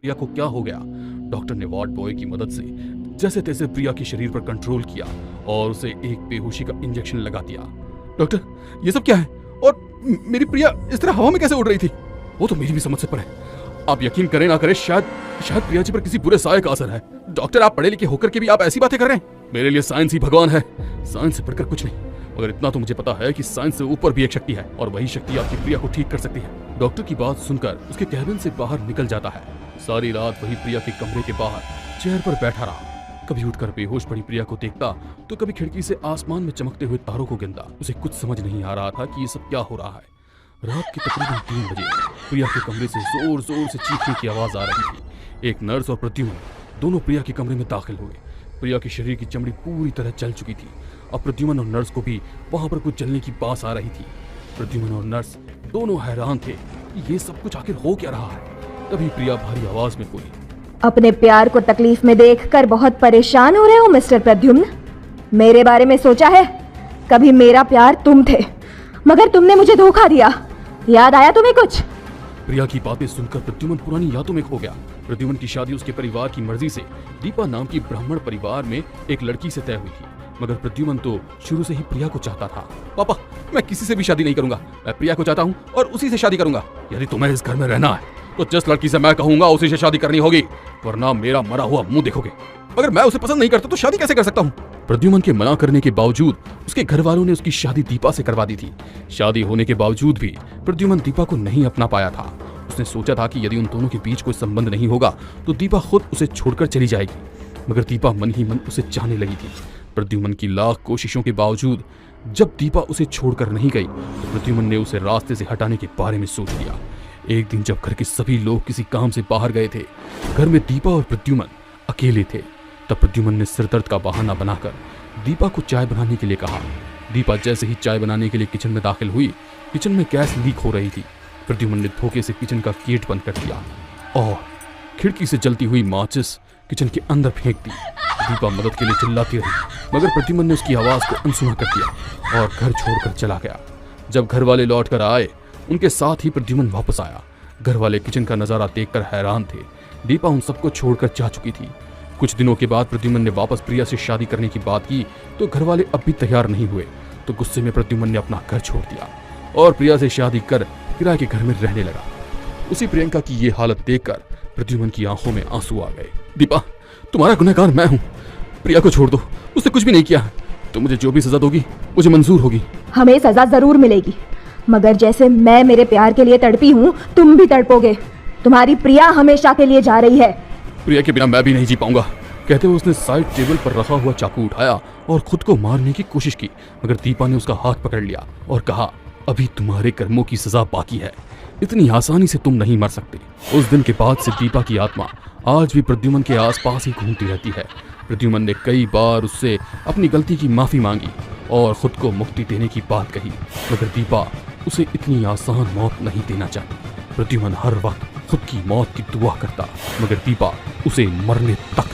प्रिया को क्या हो गया। डॉक्टर ने वार्ड बॉय की मदद से जैसे तैसे प्रिया के शरीर पर कंट्रोल किया और उसे एक बेहोशी का इंजेक्शन लगा दिया। डॉक्टर, ये सब क्या है? और मेरी प्रिया इस तरह हवा में कैसे उड़ रही थी? वो तो मेरी भी समझ से परे। आप यकीन करें ना करें, शायद प्रिया जी पर किसी बुरे साये का असर है। डॉक्टर, आप पढ़े लिखे होकर के भी आप ऐसी बातें कर रहे हैं। मेरे लिए साइंस ही भगवान है, साइंस से बढ़कर कुछ नहीं। मगर इतना तो मुझे पता है कि साइंस से ऊपर भी एक शक्ति है और वही शक्ति आपकी प्रिया को ठीक कर सकती है। डॉक्टर की बात सुनकर उसके कैबिन से बाहर निकल जाता है। सारी रात वही प्रिया के कमरे के बाहर चेयर पर बैठा रहा। कभी उठकर बेहोश पड़ी प्रिया को देखता तो कभी खिड़की से आसमान में चमकते हुए तारों को गिनता। उसे कुछ समझ नहीं आ रहा था कि ये सब क्या हो रहा है। रात के तकरीबन 3 बजे प्रिया के कमरे से जोर जोर से चीखने की आवाज आ रही थी। एक नर्स और प्रद्युम्न दोनों प्रिया के कमरे में दाखिल हुए। प्रिया के शरीर की चमड़ी पूरी तरह जल चुकी थी। अब प्रद्युम्न और नर्स को भी वहां पर कुछ जलने की बास आ रही थी। प्रद्युम्न और नर्स दोनों हैरान थे कि ये सब कुछ आखिर हो क्या रहा है। तभी प्रिया भारी आवाज में बोली, अपने प्यार को तकलीफ में देखकर बहुत परेशान हो रहे हो मिस्टर प्रद्युम्न? मेरे बारे में सोचा है? कभी मेरा प्यार तुम थे, मगर तुमने मुझे धोखा दिया। याद आया तुम्हें कुछ? प्रिया की बातें सुनकर प्रद्युम्न पुरानी यादों में खो गया। प्रद्युम्न की शादी उसके परिवार की मर्जी से दीपा नाम की ब्राह्मण परिवार में एक लड़की से तय हुई थी। मगर प्रद्युम्न तो शुरू से ही प्रिया को चाहता था। पापा, मैं किसी से भी शादी नहीं करूंगा, मैं प्रिया को चाहता हूँ और उसी से शादी करूंगा। यदि तुम्हें इस घर में रहना है तो जिस लड़की से मैं कहूंगा उसी से शादी करनी होगी, वरना मेरा मरा हुआ मुंह देखोगे। अगर मैं उसे पसंद नहीं करता तो शादी कैसे कर सकता हूँ? प्रद्युम्न के मना करने के बावजूद उसके घर वालों ने उसकी शादी दीपा से करवा दी थी। शादी होने के बावजूद भी प्रद्युम्न दीपा को नहीं अपना पाया था। उसने सोचा था कि यदि उन दोनों के बीच कोई संबंध नहीं होगा तो दीपा खुद उसे छोड़कर चली जाएगी। मगर दीपा मन ही मन उसे चाहने लगी थी। प्रद्युम्न की लाख कोशिशों के बावजूद जब दीपा उसे छोड़कर नहीं गई तो प्रद्युम्न ने उसे रास्ते से हटाने के बारे में सोच लिया। एक दिन जब घर के सभी लोग किसी काम से बाहर गए थे, घर में दीपा और प्रद्युम्न अकेले थे, तब प्रद्युम्न ने सिरदर्द का बहाना बनाकर दीपा को चाय बनाने के लिए कहा। दीपा जैसे ही चाय बनाने के लिए किचन में दाखिल हुई, किचन में गैस लीक हो रही थी। प्रद्युम्न ने धोखे से किचन का गेट बंद कर दिया और खिड़की से जलती हुई माचिस किचन के अंदर फेंक दी। दीपा मदद के लिए चिल्लाती रही, मगर प्रद्युम्न ने उसकी आवाज को अनसुना कर दिया और घर छोड़कर चला गया। जब घर वाले लौट कर आए, उनके साथ ही प्रद्युम्न वापस आया। घर वाले किचन का नजारा देखकर हैरान थे। दीपा उन सबको छोड़कर जा चुकी थी। कुछ दिनों के बाद प्रद्युम्न ने वापस प्रिया से शादी करने की बात की तो घर वाले अब भी तैयार नहीं हुए। तो गुस्से में प्रद्युम्न ने अपना घर छोड़ दिया और प्रिया से शादी कर किराए के घर में रहने लगा। उसी प्रियंका की ये हालत देखकर प्रद्युम्न की आंखों में आंसू आ गए। दीपा, तुम्हारा गुनहगार मैं हूँ। प्रिया को छोड़ दो, उसने कुछ भी नहीं किया। तो मुझे जो भी सजा दोगी मुझे मंजूर होगी। हमें सजा जरूर मिलेगी, मगर जैसे मैं मेरे प्यार के लिए तड़पी हूँ, तुम भी तड़पोगे। तुम्हारी प्रिया हमेशा के लिए जा रही है। प्रिया के बिना मैं भी नहीं जी पाऊंगा। कहते हुए उसने साइड टेबल पर रखा हुआ चाकू उठाया और खुद को मारने की कोशिश की, मगर दीपा ने उसका हाथ पकड़ लिया और कहा, अभी तुम्हारे कर्मों की सजा बाकी है, इतनी आसानी से तुम नहीं मर सकते। उस दिन के बाद से दीपा की आत्मा आज भी प्रद्युम्न के आसपास ही घूमती रहती है। प्रद्युम्न ने कई बार उससे अपनी गलती की माफी मांगी और खुद को मुक्ति देने की बात कही, मगर दीपा उसे इतनी आसान मौत नहीं देना चाहती। प्रद्युम्न हर वक्त खुद की मौत की दुआ करता, मगर दीपा उसे मरने तक